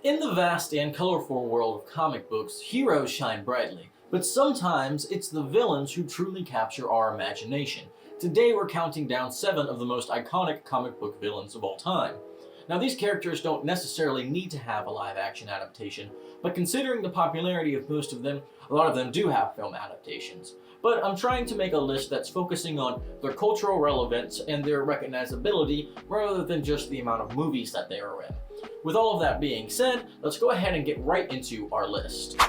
In the vast and colorful world of comic books, heroes shine brightly, but sometimes it's the villains who truly capture our imagination. Today we're counting down 7 of the most iconic comic book villains of all time. Now these characters don't necessarily need to have a live action adaptation, but considering the popularity of most of them, a lot of them do have film adaptations. But I'm trying to make a list that's focusing on their cultural relevance and their recognizability rather than just the amount of movies that they are in. With all of that being said, let's go ahead and get right into our list.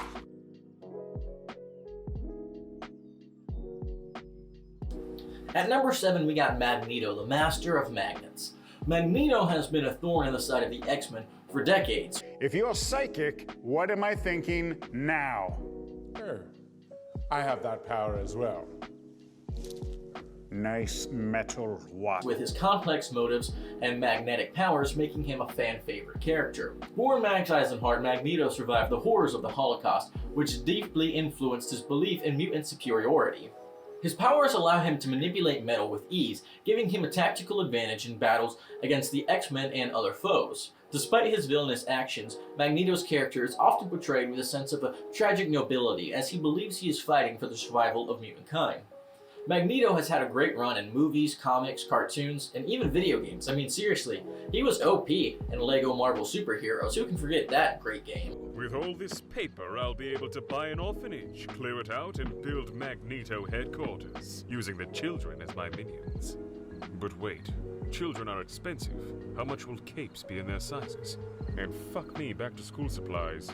At number 7 we got Magneto, the Master of Magnets. Magneto has been a thorn in the side of the X-Men for decades. If you're psychic, what am I thinking now? Sure. I have that power as well. Nice metal watch. With his complex motives and magnetic powers making him a fan-favorite character. Born Max Eisenhart, Magneto survived the horrors of the Holocaust, which deeply influenced his belief in mutant superiority. His powers allow him to manipulate metal with ease, giving him a tactical advantage in battles against the X-Men and other foes. Despite his villainous actions, Magneto's character is often portrayed with a sense of a tragic nobility, as he believes he is fighting for the survival of mutant kind. Magneto has had a great run in movies, comics, cartoons, and even video games. I mean, seriously, he was OP in LEGO Marvel Superheroes. Who can forget that great game? With all this paper, I'll be able to buy an orphanage, clear it out, and build Magneto headquarters, using the children as my minions. But wait, children are expensive. How much will capes be in their sizes? And fuck me, back to school supplies.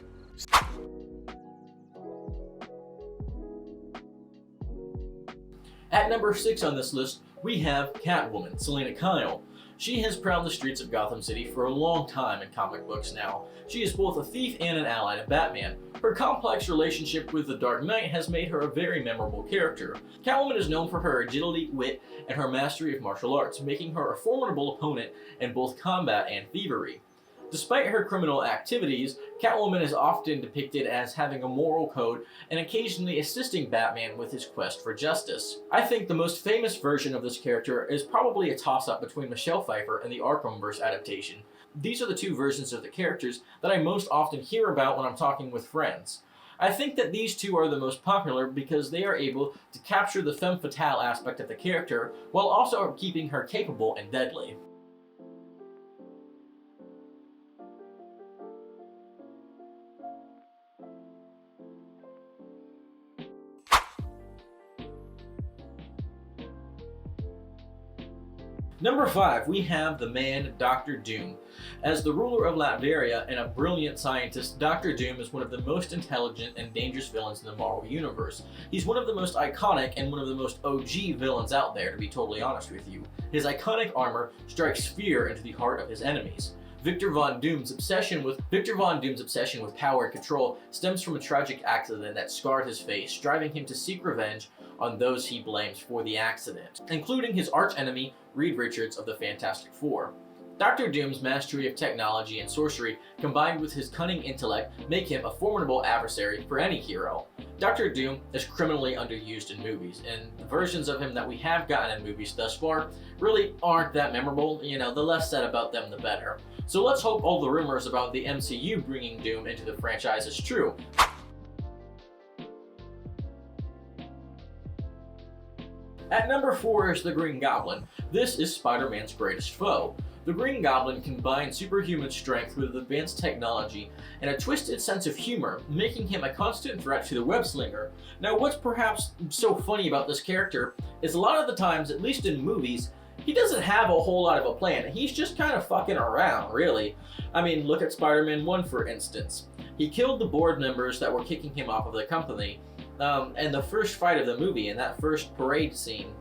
At number 6 on this list, we have Catwoman, Selina Kyle. She has prowled the streets of Gotham City for a long time in comic books now. She is both a thief and an ally to Batman. Her complex relationship with the Dark Knight has made her a very memorable character. Catwoman is known for her agility, wit, and her mastery of martial arts, making her a formidable opponent in both combat and thievery. Despite her criminal activities, Catwoman is often depicted as having a moral code and occasionally assisting Batman with his quest for justice. I think the most famous version of this character is probably a toss-up between Michelle Pfeiffer and the Arkhamverse adaptation. These are the two versions of the characters that I most often hear about when I'm talking with friends. I think that these two are the most popular because they are able to capture the femme fatale aspect of the character while also keeping her capable and deadly. Number 5, we have the man Dr. Doom. As the ruler of Latveria and a brilliant scientist, Dr. Doom is one of the most intelligent and dangerous villains in the Marvel Universe. He's one of the most iconic and one of the most OG villains out there, to be totally honest with you. His iconic armor strikes fear into the heart of his enemies. Victor Von Doom's obsession with power and control stems from a tragic accident that scarred his face, driving him to seek revenge on those he blames for the accident, including his archenemy, Reed Richards of the Fantastic Four. Dr. Doom's mastery of technology and sorcery, combined with his cunning intellect, make him a formidable adversary for any hero. Dr. Doom is criminally underused in movies, and the versions of him that we have gotten in movies thus far really aren't that memorable. You know, the less said about them, the better. So let's hope all the rumors about the MCU bringing Doom into the franchise is true. At number 4 is the Green Goblin. This is Spider-Man's greatest foe. The Green Goblin combines superhuman strength with advanced technology and a twisted sense of humor, making him a constant threat to the web-slinger. Now, what's perhaps so funny about this character is a lot of the times, at least in movies, he doesn't have a whole lot of a plan. He's just kind of fucking around, really. I mean, look at Spider-Man 1 for instance. He killed the board members that were kicking him off of the company, and the first fight of the movie, in that first parade scene.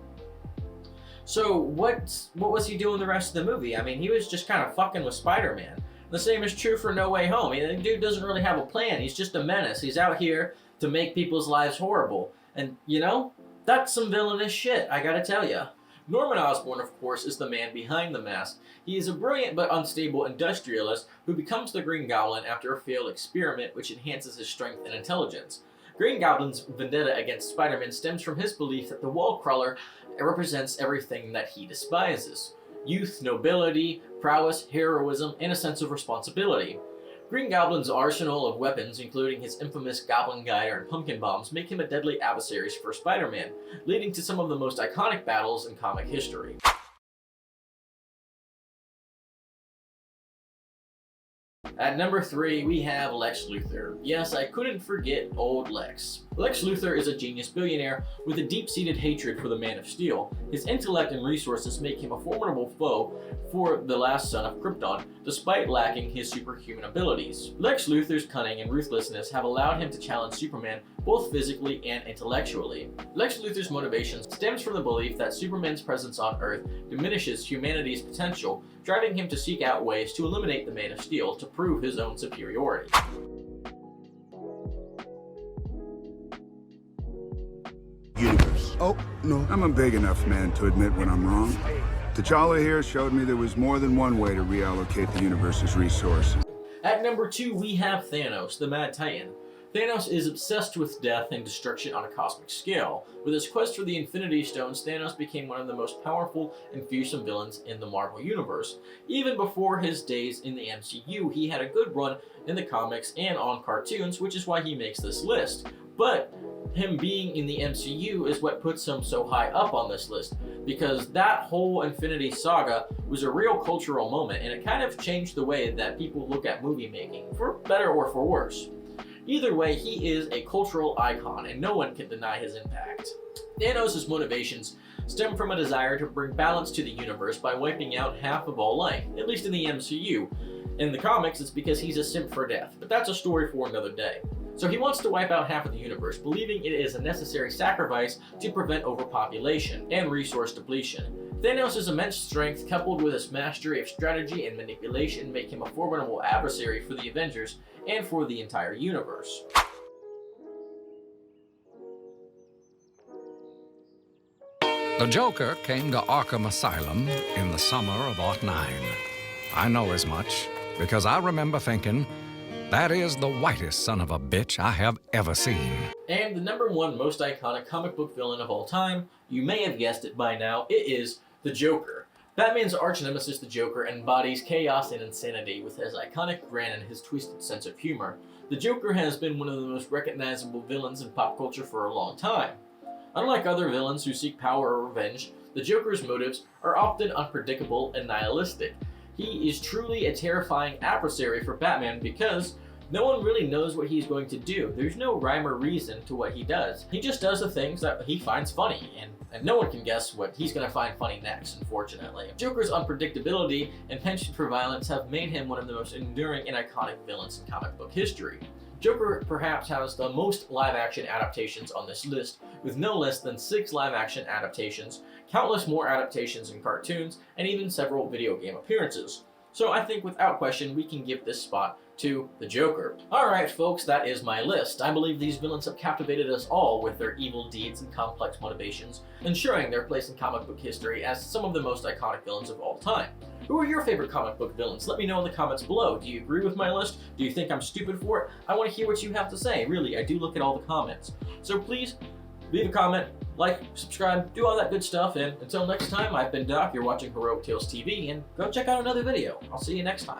So what was he doing the rest of the movie? I mean, he was just kind of fucking with Spider-Man. The same is true for No Way Home. The dude doesn't really have a plan. He's just a menace. He's out here to make people's lives horrible. And, you know, that's some villainous shit, I gotta tell ya. Norman Osborn, of course, is the man behind the mask. He is a brilliant but unstable industrialist who becomes the Green Goblin after a failed experiment which enhances his strength and intelligence. Green Goblin's vendetta against Spider-Man stems from his belief that the wall crawler represents everything that he despises: youth, nobility, prowess, heroism, and a sense of responsibility. Green Goblin's arsenal of weapons, including his infamous Goblin Glider and pumpkin bombs, make him a deadly adversary for Spider-Man, leading to some of the most iconic battles in comic history. At number 3, we have Lex Luthor. Yes, I couldn't forget old Lex. Lex Luthor is a genius billionaire with a deep-seated hatred for the Man of Steel. His intellect and resources make him a formidable foe for the last son of Krypton, despite lacking his superhuman abilities. Lex Luthor's cunning and ruthlessness have allowed him to challenge Superman both physically and intellectually. Lex Luthor's motivation stems from the belief that Superman's presence on Earth diminishes humanity's potential, driving him to seek out ways to eliminate the Man of Steel to prove his own superiority. Universe. Oh, no. I'm a big enough man to admit when I'm wrong. T'Challa here showed me there was more than one way to reallocate the universe's resources. At number 2, we have Thanos, the Mad Titan. Thanos is obsessed with death and destruction on a cosmic scale. With his quest for the Infinity Stones, Thanos became one of the most powerful and fearsome villains in the Marvel Universe. Even before his days in the MCU, he had a good run in the comics and on cartoons, which is why he makes this list. But him being in the MCU is what puts him so high up on this list, because that whole Infinity Saga was a real cultural moment, and it kind of changed the way that people look at movie making, for better or for worse. Either way, he is a cultural icon, and no one can deny his impact. Thanos' motivations stem from a desire to bring balance to the universe by wiping out half of all life, at least in the MCU. In the comics, it's because he's a simp for death, but that's a story for another day. So he wants to wipe out half of the universe, believing it is a necessary sacrifice to prevent overpopulation and resource depletion. Thanos' immense strength, coupled with his mastery of strategy and manipulation, make him a formidable adversary for the Avengers and for the entire universe. The Joker came to Arkham Asylum in the summer of '09. I know as much because I remember thinking, that is the whitest son of a bitch I have ever seen. And the number 1 most iconic comic book villain of all time, you may have guessed it by now, it is the Joker. Batman's arch-nemesis, the Joker, embodies chaos and insanity with his iconic grin and his twisted sense of humor. The Joker has been one of the most recognizable villains in pop culture for a long time. Unlike other villains who seek power or revenge, the Joker's motives are often unpredictable and nihilistic. He is truly a terrifying adversary for Batman because no one really knows what he's going to do. There's no rhyme or reason to what he does. He just does the things that he finds funny, and no one can guess what he's going to find funny next, unfortunately. Joker's unpredictability and penchant for violence have made him one of the most enduring and iconic villains in comic book history. Joker perhaps has the most live-action adaptations on this list, with no less than 6 live-action adaptations, countless more adaptations in cartoons, and even several video game appearances. So I think without question we can give this spot to the Joker. Alright folks, that is my list. I believe these villains have captivated us all with their evil deeds and complex motivations, ensuring their place in comic book history as some of the most iconic villains of all time. Who are your favorite comic book villains? Let me know in the comments below. Do you agree with my list? Do you think I'm stupid for it? I want to hear what you have to say. Really, I do look at all the comments. So please, leave a comment, like, subscribe, do all that good stuff, and until next time, I've been Doc, you're watching Heroic Tales TV, and go check out another video. I'll see you next time.